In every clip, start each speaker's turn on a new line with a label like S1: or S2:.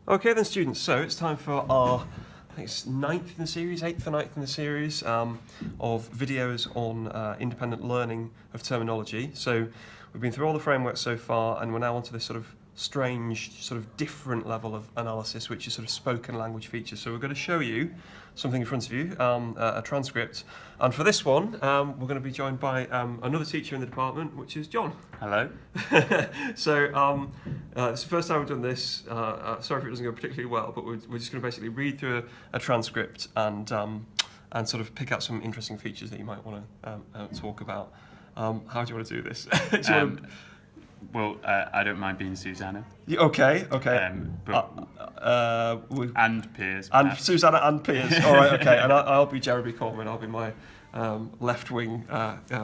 S1: Okay then, students, so it's time for our, I think it's ninth in the series, eighth or ninth in the series of videos on independent learning of terminology. So we've been through all the frameworks so far, and we're now onto this sort of strange, sort of different level of analysis, which is sort of spoken language features. So we're going to show you something in front of you, a transcript. And for this one, we're going to be joined by another teacher in the department, which is John.
S2: Hello.
S1: So it's the first time we've done this. Sorry if it doesn't go particularly well, but we're just going to basically read through a transcript and sort of pick out some interesting features that you might want to talk about. How do you want to do this?
S2: Well, I don't mind being Susanna.
S1: Okay.
S2: And Piers.
S1: And
S2: perhaps.
S1: Susanna and Piers. All right, okay. And I'll be Jeremy Coleman. I'll be my left-wing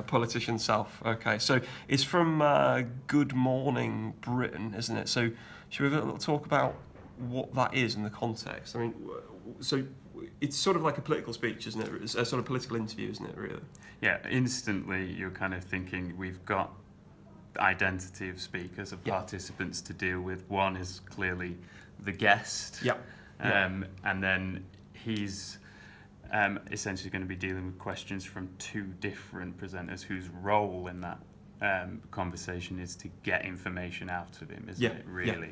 S1: politician self. Okay, so it's from Good Morning Britain, isn't it? So should we have a little talk about what that is in the context? I mean, so it's sort of like a political speech, isn't it? It's a sort of political interview, isn't it, really?
S2: Yeah, instantly you're kind of thinking we've got the identity of speakers, of participants to deal with. One is clearly the guest. And then he's essentially going to be dealing with questions from two different presenters whose role in that conversation is to get information out of him, isn't it, really?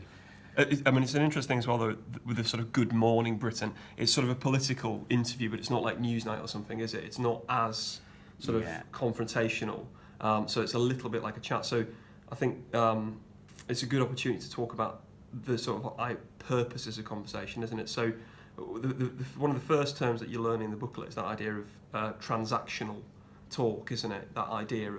S1: I mean, it's an interesting as well, though, with the sort of Good Morning Britain. It's sort of a political interview, but it's not like Newsnight or something, is it? It's not as sort of confrontational. So it's a little bit like a chat. So I think it's a good opportunity to talk about the sort of purposes of conversation, isn't it? So one of the first terms that you learn in the booklet is that idea of transactional talk, isn't it? That idea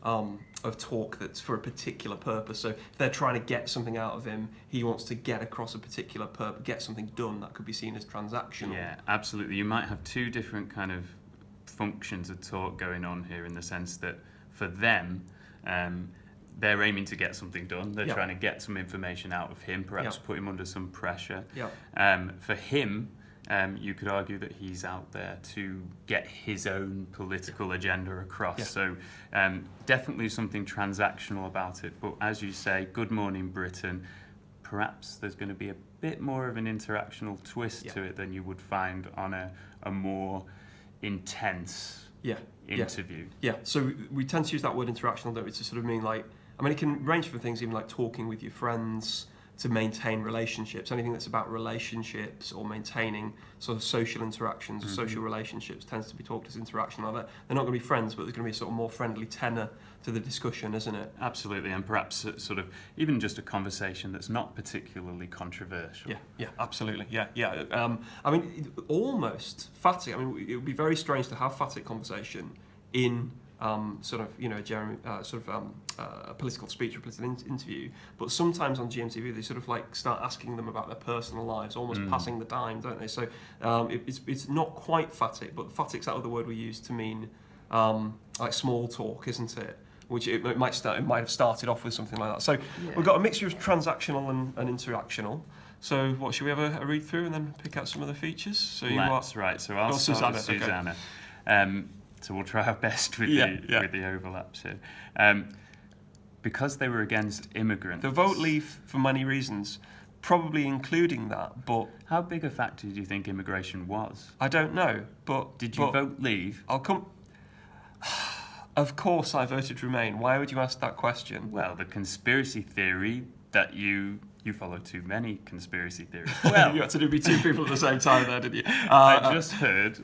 S1: of talk that's for a particular purpose. So if they're trying to get something out of him, he wants to get across a particular purpose, get something done. That could be seen as transactional.
S2: Yeah, absolutely. You might have two different kind of functions of talk going on here, in the sense that for them, they're aiming to get something done. They're trying to get some information out of him, perhaps put him under some pressure. For him, you could argue that he's out there to get his own political agenda across. So definitely something transactional about it. But as you say, Good Morning Britain, perhaps there's going to be a bit more of an interactional twist to it than you would find on a more intense interview.
S1: So we tend to use that word interactional, don't we, to sort of mean like, I mean, it can range from things even like talking with your friends to maintain relationships. Anything that's about relationships or maintaining sort of social interactions or social relationships tends to be talked as interaction. They're not going to be friends, but there's going to be a sort of more friendly tenor to the discussion, isn't it?
S2: Absolutely, and perhaps sort of even just a conversation that's not particularly controversial.
S1: Absolutely. I mean, almost phatic. I mean, it would be very strange to have phatic conversation in sort of, you know, a political speech or a political interview, but sometimes on GMTV they sort of like start asking them about their personal lives, almost passing the dime, don't they? So it's not quite phatic, but phatic's that other word we use to mean like small talk, isn't it? Which it might have started off with something like that. So we've got a mixture of transactional and interactional. So what, should we have a read through and then pick out some of the features? So
S2: Right, so I'll start with Susanna. Okay. So we'll try our best with the overlaps here. Because they were against immigrants.
S1: The vote leave for many reasons, probably including that, but...
S2: How big a factor do you think immigration was?
S1: I don't know, but...
S2: Did you vote leave?
S1: Of course I voted Remain. Why would you ask that question?
S2: Well, the conspiracy theory that you follow too many conspiracy theories. Well,
S1: you had to be two people at the same time there, didn't you?
S2: I just heard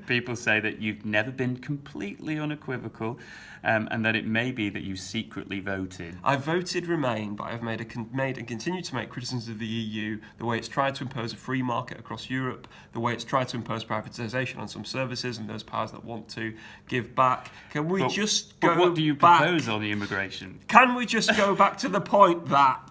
S2: people say that you've never been completely unequivocal, and that it may be that you secretly voted.
S1: I voted Remain, but I've made and continue to make criticisms of the EU, the way it's tried to impose a free market across Europe, the way it's tried to impose privatisation on some services and those powers that want to give back. Can we just go back?
S2: But what do you propose on the immigration?
S1: Can we just go back to the point that...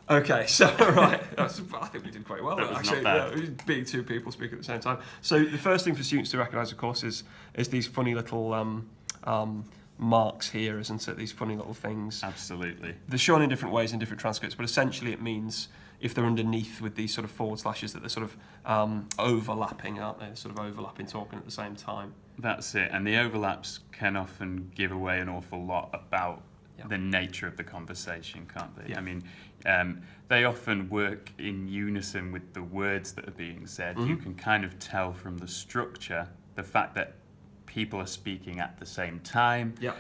S1: Okay, so right, I think we did quite well. Actually, being two people speaking at the same time. So the first thing for students to recognise, of course, is these funny little marks here, isn't it? These funny little things.
S2: Absolutely.
S1: They're shown in different ways in different transcripts, but essentially it means if they're underneath with these sort of forward slashes that they're sort of overlapping, aren't they? They're sort of overlapping, talking at the same time.
S2: That's it, and the overlaps can often give away an awful lot about the nature of the conversation, can't they?
S1: Yeah.
S2: I mean, they often work in unison with the words that are being said. You can kind of tell from the structure, the fact that people are speaking at the same time.
S1: Yeah.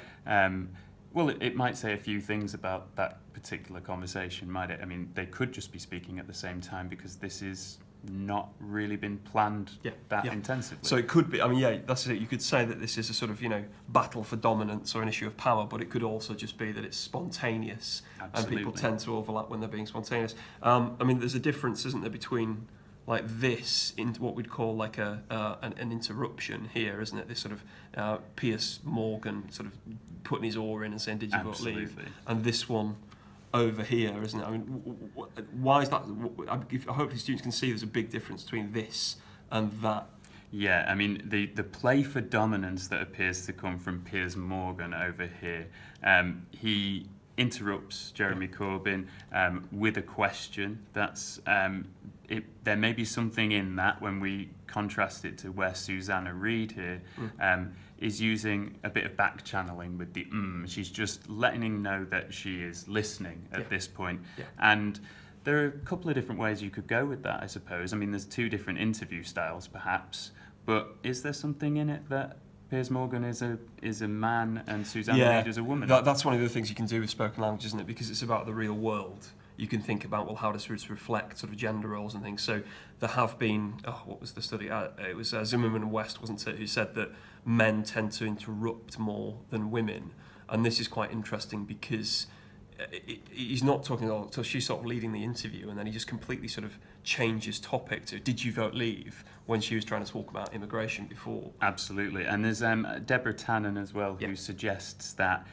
S2: Well, it might say a few things about that particular conversation, might it? I mean, they could just be speaking at the same time because this is not really been planned that intensively.
S1: So it could be, I mean, yeah, that's it. You could say that this is a sort of, battle for dominance or an issue of power, but it could also just be that it's spontaneous.
S2: Absolutely.
S1: And people tend to overlap when they're being spontaneous. I mean, there's a difference, isn't there, between like this into what we'd call like an interruption here, isn't it? This sort of Piers Morgan sort of putting his oar in and saying, "Did you vote leave?" And this one over here, isn't it? I mean, why is that? I hope the students can see there's a big difference between this and that.
S2: Yeah, I mean, the play for dominance that appears to come from Piers Morgan over here, he interrupts Jeremy Corbyn with a question. That's there may be something in that when we contrast it to where Susanna Reid here is using a bit of back channeling with the She's just letting him know that she is listening at this point. Yeah. And there are a couple of different ways you could go with that, I suppose. I mean, there's two different interview styles, perhaps. But is there something in it that Piers Morgan is a man and Susanna Reid is a woman?
S1: That's one of the things you can do with spoken language, isn't it? Because it's about the real world. You can think about, well, how does it reflect sort of gender roles and things. So there have been, what was the study? It was Zimmerman and West, wasn't it, who said that men tend to interrupt more than women. And this is quite interesting because he's not talking at all, so she's sort of leading the interview, and then he just completely sort of changes topic to, did you vote leave, when she was trying to talk about immigration before.
S2: Absolutely. And there's Deborah Tannen as well, who suggests that,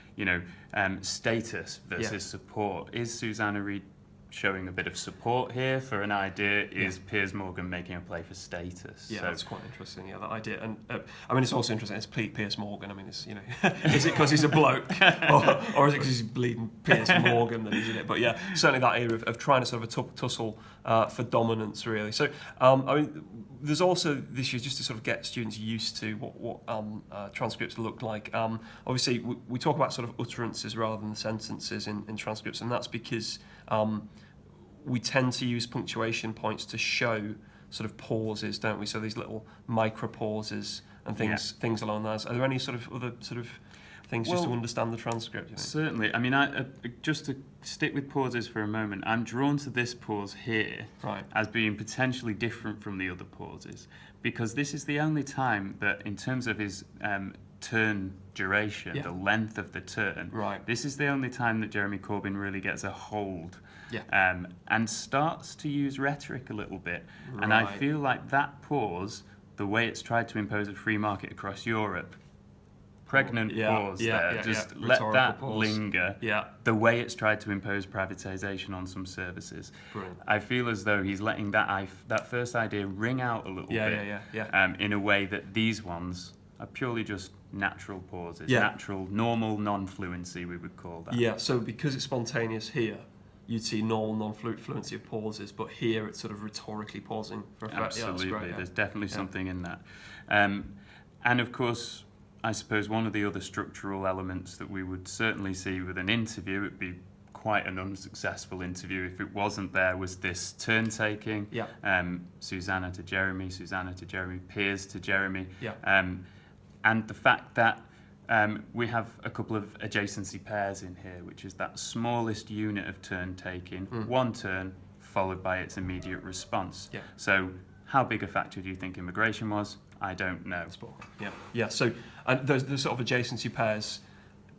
S2: status versus support. Is Susanna Reid showing a bit of support here for an idea? Is Piers Morgan making a play for status?
S1: Yeah, so that's quite interesting. Yeah, that idea, and I mean, it's also interesting. It's Piers Morgan. I mean, it's is it because he's a bloke, or is it because he's bleeding Piers Morgan that he's in it? But yeah, certainly that era of trying to sort of a tussle for dominance, really. So I mean, there's also this year just to sort of get students used to what transcripts look like. Obviously, we talk about sort of utterances rather than sentences in transcripts, and that's because we tend to use punctuation points to show sort of pauses, don't we? So these little micro pauses and things along those. Are there any sort of other sort of things just to understand the transcript? You think?
S2: Certainly. I mean, just to stick with pauses for a moment, I'm drawn to this pause here as being potentially different from the other pauses, because this is the only time that, in terms of his turn duration, the length of the turn, this is the only time that Jeremy Corbyn really gets a hold and starts to use rhetoric a little bit. And I feel like that pause, the way it's tried to impose a free market across Europe, pregnant pause there, just let that linger. The way it's tried to impose privatisation on some services. Brilliant. I feel as though he's letting that first idea ring out a little bit in a way that these ones are purely just natural pauses, natural, normal non-fluency, we would call that. Yeah,
S1: so because it's spontaneous here, you'd see normal non-fluency of pauses, but here it's sort of rhetorically pausing for effect.
S2: Absolutely,
S1: Great,
S2: there's definitely something in that. And of course, I suppose one of the other structural elements that we would certainly see with an interview, it'd be quite an unsuccessful interview if it wasn't there, was this turn-taking. Susanna to Jeremy, Piers to Jeremy. And the fact that we have a couple of adjacency pairs in here, which is that smallest unit of turn-taking, one turn followed by its immediate response. So how big a factor do you think immigration was? I don't know.
S1: So the sort of adjacency pairs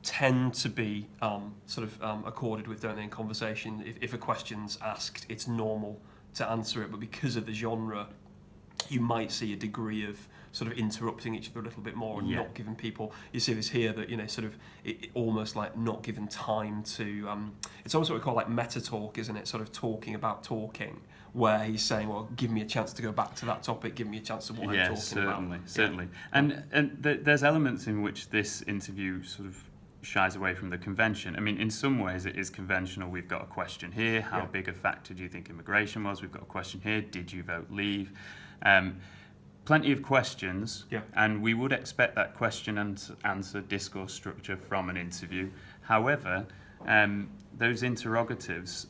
S1: tend to be accorded with, don't they, in conversation. If a question's asked, it's normal to answer it, but because of the genre, you might see a degree of sort of interrupting each other a little bit more and not giving people. You see this here that it almost like not giving time to. It's almost what we call like meta talk, isn't it? Sort of talking about talking, where he's saying, "Well, give me a chance to go back to that topic. Give me a chance to what I'm talking about."
S2: Certainly. And there's elements in which this interview sort of shies away from the convention. I mean, in some ways it is conventional. We've got a question here. How big a factor do you think immigration was? We've got a question here. Did you vote leave? plenty of questions,
S1: Yeah.
S2: and we would expect that question and answer discourse structure from an interview. However, those interrogatives,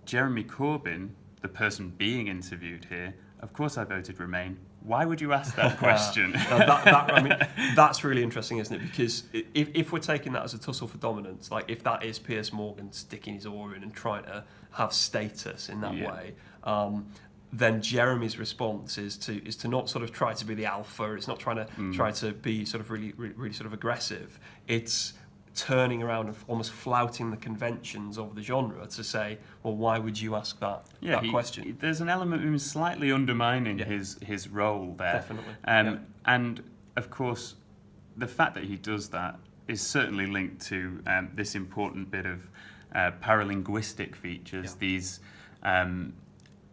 S2: Jeremy Corbyn, the person being interviewed here, of course I voted Remain. Why would you ask that question?
S1: I mean, that's really interesting, isn't it? Because if we're taking that as a tussle for dominance, like if that is Piers Morgan sticking his oar in and trying to have status in that way, then Jeremy's response is to not sort of try to be the alpha. It's not trying to be sort of really sort of aggressive. It's turning around and almost flouting the conventions of the genre to say, well, why would you ask that question?
S2: There's an element of him slightly undermining his role there.
S1: Definitely.
S2: And of course, the fact that he does that is certainly linked to this important bit of paralinguistic features, these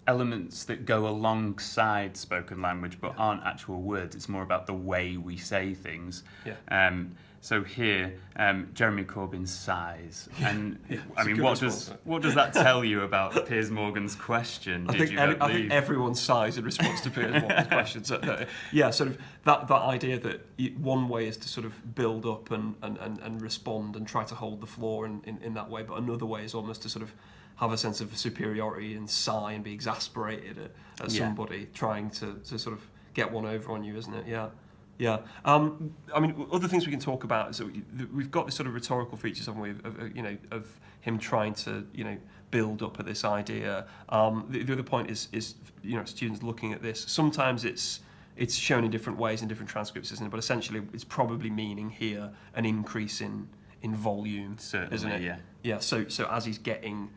S2: elements that go alongside spoken language but aren't actual words. It's more about the way we say things. So here, Jeremy Corbyn sighs, and I mean, what does that tell you about Piers Morgan's question?
S1: I think everyone sighs in response to Piers Morgan's question. So, sort of that idea that one way is to sort of build up and respond and try to hold the floor in that way, but another way is almost to sort of have a sense of superiority and sigh and be exasperated at somebody trying to sort of get one over on you, isn't it? Yeah. I mean, other things we can talk about is that we've got this sort of rhetorical features, haven't we, of him trying to, build up at this idea. The other point is students looking at this. Sometimes it's shown in different ways in different transcripts, isn't it? But essentially, it's probably meaning here an increase in volume,
S2: certainly,
S1: isn't it? Yeah. So as he's getting.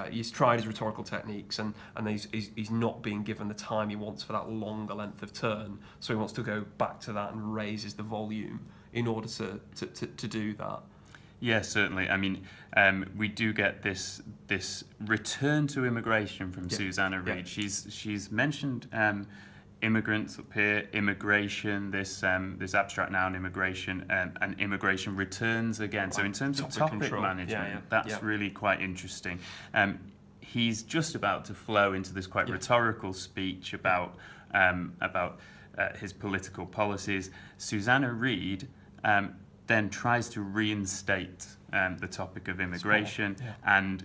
S1: He's tried his rhetorical techniques and he's not being given the time he wants for that longer length of turn, so he wants to go back to that and raises the volume in order to do that.
S2: Yeah, certainly. I mean, we do get this return to immigration from Susanna Reid. She's mentioned immigrants up here, immigration, this abstract noun immigration, and immigration returns again. So in terms of topic management, that's really quite interesting. He's just about to flow into this quite rhetorical speech about his political policies. Susanna Reid then tries to reinstate the topic of immigration, and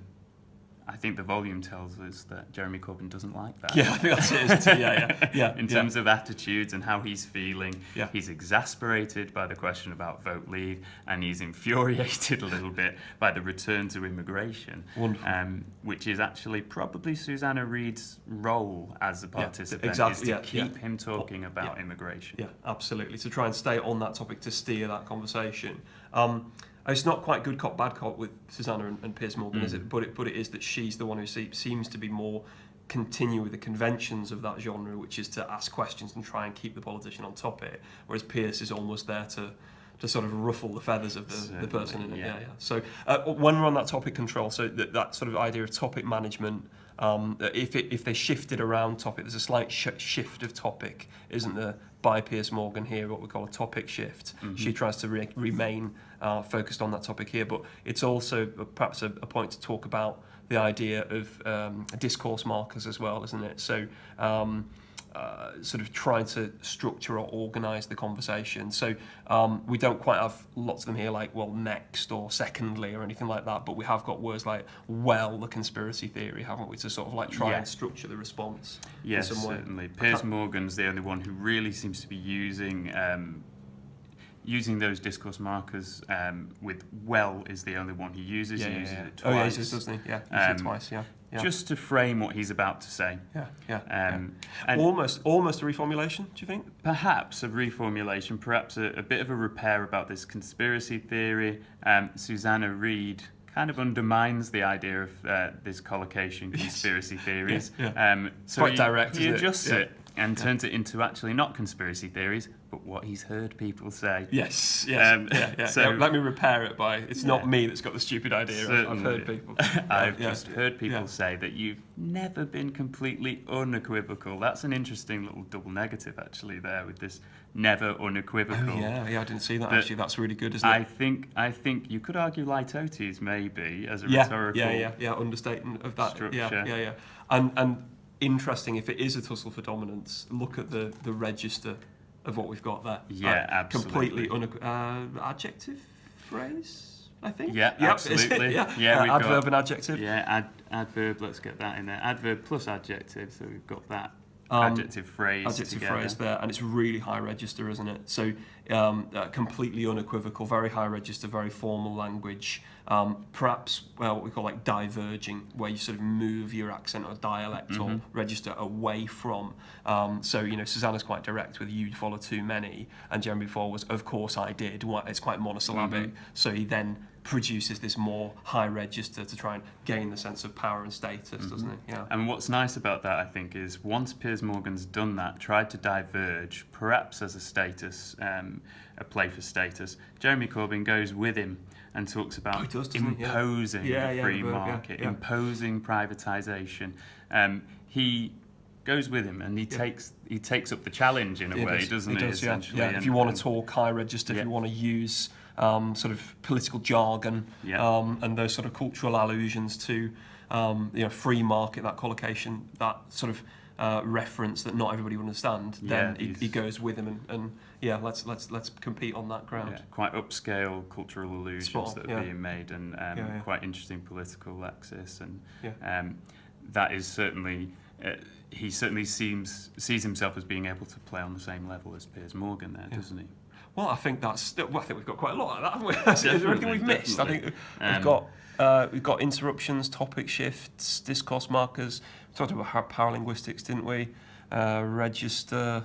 S2: I think the volume tells us that Jeremy Corbyn doesn't like that.
S1: Yeah, I think that's it, isn't it? Yeah.
S2: In terms of attitudes and how he's feeling, he's exasperated by the question about vote leave, and he's infuriated a little bit by the return to immigration, which is actually probably Susanna Reid's role as a participant, is to keep him talking about immigration. Yeah,
S1: absolutely. To try and stay on that topic, to steer that conversation. It's not quite good cop, bad cop with Susanna and Piers Morgan, is it? But it is that she's the one who seems to be more continue with the conventions of that genre, which is to ask questions and try and keep the politician on topic, whereas Piers is almost there to sort of ruffle the feathers of the person in it. So when we're on that topic control, so that sort of idea of topic management, if they shifted around topic, there's a slight shift of topic, isn't there, by Piers Morgan here, what we call a topic shift. She tries to remain focused on that topic here, but it's also perhaps a point to talk about the idea of discourse markers as well, isn't it? So sort of trying to structure or organise the conversation. So we don't quite have lots of them here, like, well, next or secondly or anything like that, but we have got words like, well, the conspiracy theory, haven't we, to sort of like try and structure the response in some way.
S2: Certainly. Piers Morgan's the only one who really seems to be using those discourse markers with well is the only one he uses. He uses it twice.
S1: Oh, yeah, he uses, doesn't he? Yeah, he uses it twice,
S2: just to frame what he's about to say.
S1: And almost a reformulation, do you think?
S2: Perhaps a reformulation, perhaps a bit of a repair about this conspiracy theory. Susanna Reid kind of undermines the idea of this collocation conspiracy theories. So
S1: quite direct,
S2: he adjusts it and turns it into actually not conspiracy theories, but what he's heard people say.
S1: So let me repair it by, it's not me that's got the stupid idea. I've heard people.
S2: I've just heard people say that you've never been completely unequivocal. That's an interesting little double negative actually there with this never unequivocal.
S1: Oh, yeah, I didn't see that actually. That's really good, isn't it?
S2: I think you could argue Litotes maybe as a rhetorical
S1: understatement of that
S2: structure.
S1: And interesting, if it is a tussle for dominance, look at the register of what we've got there.
S2: Yeah, absolutely.
S1: Completely adjective phrase, I think.
S2: Yeah,
S1: Yep.
S2: absolutely.
S1: Yeah,
S2: we've
S1: adverb
S2: got,
S1: and adjective.
S2: Yeah, adverb, let's get that in there. Adverb plus adjective, so we've got that adjective phrase together.
S1: Phrase there, and it's really high register, isn't it? So completely unequivocal, very high register, very formal language. Perhaps what we call like diverging, where you sort of move your accent or dialect or register away from. So Susanna's quite direct with "you'd follow too many," and Jeremy before was "of course I did." It's quite monosyllabic. So he then produces this more high register to try and gain the sense of power and status, doesn't it? Yeah.
S2: And what's nice about that, I think, is once Piers Morgan's done that, tried to diverge, perhaps as a status, a play for status, Jeremy Corbyn goes with him and talks about imposing the free market, imposing privatisation. He goes with him and he takes up the challenge in a way, doesn't he? Essentially.
S1: Yeah. If you want to talk high register, if you want to use sort of political jargon and those sort of cultural allusions to free market, that collocation, that sort of reference that not everybody would understand, then he goes with him and let's compete on that ground.
S2: Yeah, quite upscale cultural allusions that are being made, and quite interesting political lexis, and that is certainly. He certainly sees himself as being able to play on the same level as Piers Morgan there, doesn't he?
S1: Well, I think I think we've got quite a lot of that, haven't we? Is there anything we've missed? I think we've got interruptions, topic shifts, discourse markers. We talked about paralinguistics, didn't we? Register,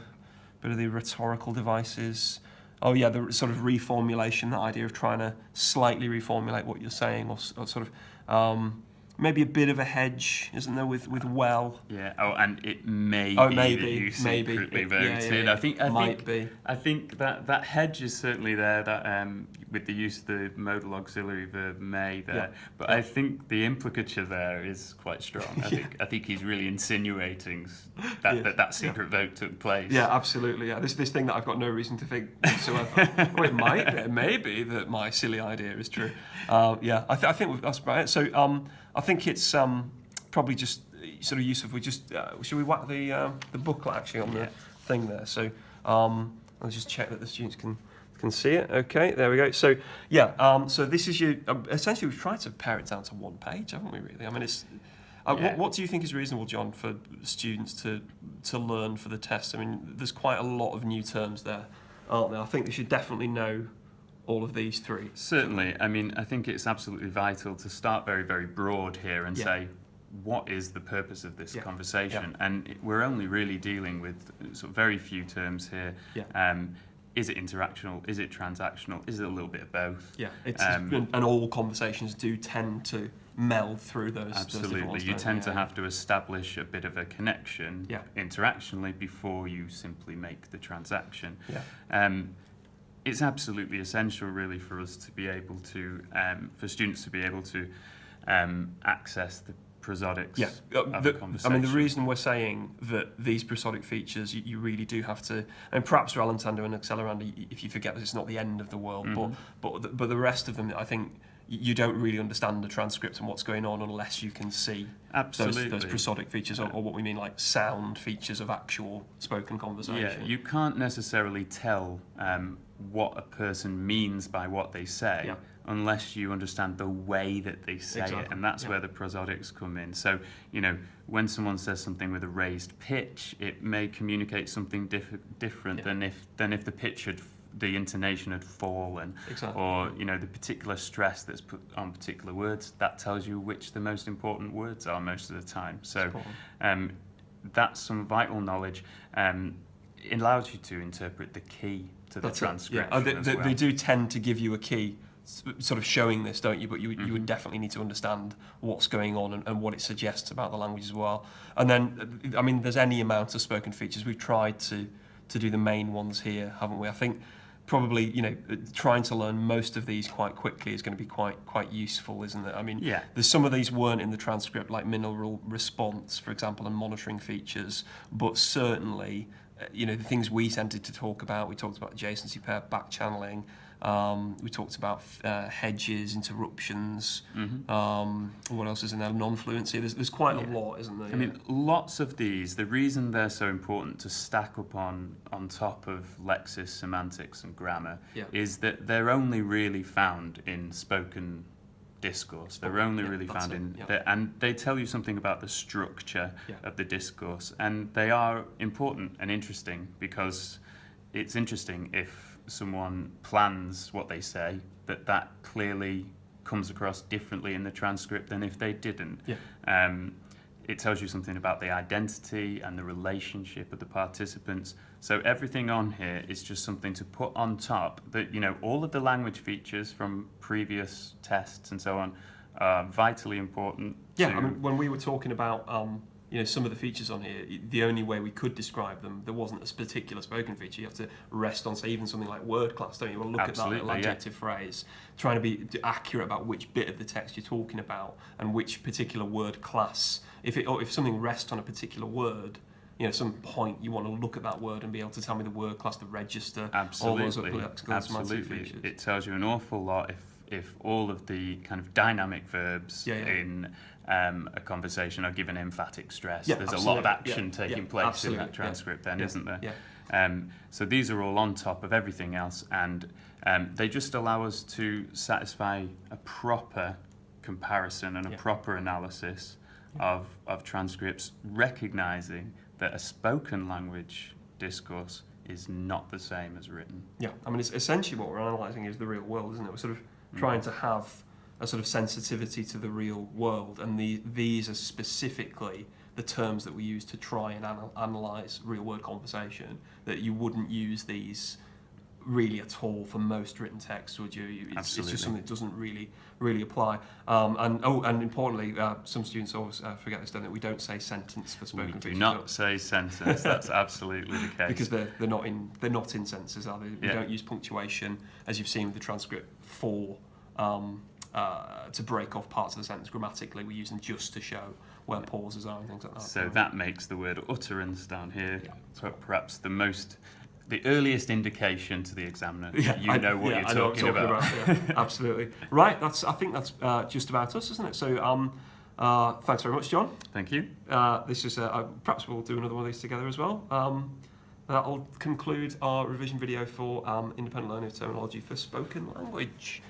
S1: bit of the rhetorical devices. Oh yeah, the sort of reformulation, that idea of trying to slightly reformulate what you're saying, or sort of maybe a bit of a hedge, isn't there, with well?
S2: Yeah. Oh, and it may be that you secretly voted. I think that hedge is certainly there. That with the use of the modal auxiliary verb may there. Yeah. But I think the implicature there is quite strong. I think he's really insinuating that secret vote took place.
S1: Yeah, absolutely. Yeah, this thing that I've got no reason to think whatsoever. It may be that my silly idea is true. I think that's right. So. I think it's probably just sort of useful if we just should we whack the booklet actually on the thing there. So I'll just check that the students can see it. Okay, there we go. So so this is essentially we've tried to pare it down to one page, haven't we? Really? I mean, it's what do you think is reasonable, John, for students to learn for the test? I mean, there's quite a lot of new terms there, aren't there? I think they should definitely know all of these three.
S2: Certainly. I mean, I think it's absolutely vital to start very, very broad here and say, what is the purpose of this conversation? And we're only really dealing with sort of very few terms here. Is it interactional? Is it transactional? Is it a little bit of both?
S1: Yeah, and all conversations do tend to meld through those.
S2: Absolutely.
S1: Those
S2: you tend to have to establish a bit of a connection interactionally before you simply make the transaction. It's absolutely essential, really, for us to be able to, for students to be able to access the prosodics of the conversation.
S1: I mean, the reason we're saying that these prosodic features, you really do have to, and perhaps rallentando and accelerando, if you forget that it's not the end of the world, but the rest of them, I think, you don't really understand the transcript and what's going on unless you can see those prosodic features or what we mean like sound features of actual spoken conversation.
S2: Yeah, you can't necessarily tell what a person means by what they say unless you understand the way that they say it, and that's where the prosodics come in. So, when someone says something with a raised pitch, it may communicate something different than if the intonation had fallen, or the particular stress that's put on particular words. That tells you which the most important words are most of the time. So that's some vital knowledge. It allows you to interpret the key to the transcription.
S1: They do tend to give you a key, sort of showing this, don't you? But you would definitely need to understand what's going on and what it suggests about the language as well. And then, I mean, there's any amount of spoken features. We've tried to do the main ones here, haven't we? I think probably trying to learn most of these quite quickly is going to be quite useful, isn't it? I mean, there's some of these weren't in the transcript, like mineral response, for example, and monitoring features, but certainly the things we tended to talk about, we talked about adjacency pair, back channeling, We talked about hedges, interruptions. What else is in there? Non-fluency. There's quite a lot, isn't there?
S2: I mean, lots of these. The reason they're so important to stack up on top of lexis, semantics, and grammar is that they're only really found in spoken discourse. They're only really found and they tell you something about the structure of the discourse, and they are important and interesting because it's interesting if someone plans what they say, that clearly comes across differently in the transcript than if they didn't. It tells you something about the identity and the relationship of the participants. So everything on here is just something to put on top that, you know, all of the language features from previous tests and so on are vitally important.
S1: I mean, when we were talking about you know, some of the features on here, the only way we could describe them, there wasn't a particular spoken feature. You have to rest on, say, even something like word class, don't you? Well, look at that little adjective phrase, trying to be accurate about which bit of the text you're talking about and which particular word class. If something rests on a particular word, you know, some point you want to look at that word and be able to tell me the word class, the register, all those
S2: Absolutely.
S1: features.
S2: It tells you an awful lot if all of the kind of dynamic verbs in a conversation are given emphatic stress. There's a lot of action taking place in that transcript then, isn't there? So these are all on top of everything else, and they just allow us to satisfy a proper comparison and a proper analysis of transcripts, recognising that a spoken language discourse is not the same as written.
S1: I mean, it's essentially what we're analysing is the real world, isn't it? We're sort of trying to have a sort of sensitivity to the real world, and these are specifically the terms that we use to try and analyse real-world conversation, that you wouldn't use these really at all for most written text, would you? It's just something that doesn't really apply. And importantly, some students always forget this, don't they? We don't say sentence for spoken features.
S2: We do not say sentence. That's absolutely the case.
S1: Because they're not in sentences, are they? We don't use punctuation, as you've seen with the transcript, to break off parts of the sentence grammatically. We use them just to show where pauses are and things like that.
S2: So that makes the word utterance down here perhaps the earliest indication to the examiner that you know what you're talking about.
S1: Absolutely. Right, I think that's just about us, isn't it? So thanks very much, John.
S2: Thank you.
S1: This is perhaps we'll do another one of these together as well. That'll conclude our revision video for independent learning of terminology for spoken language.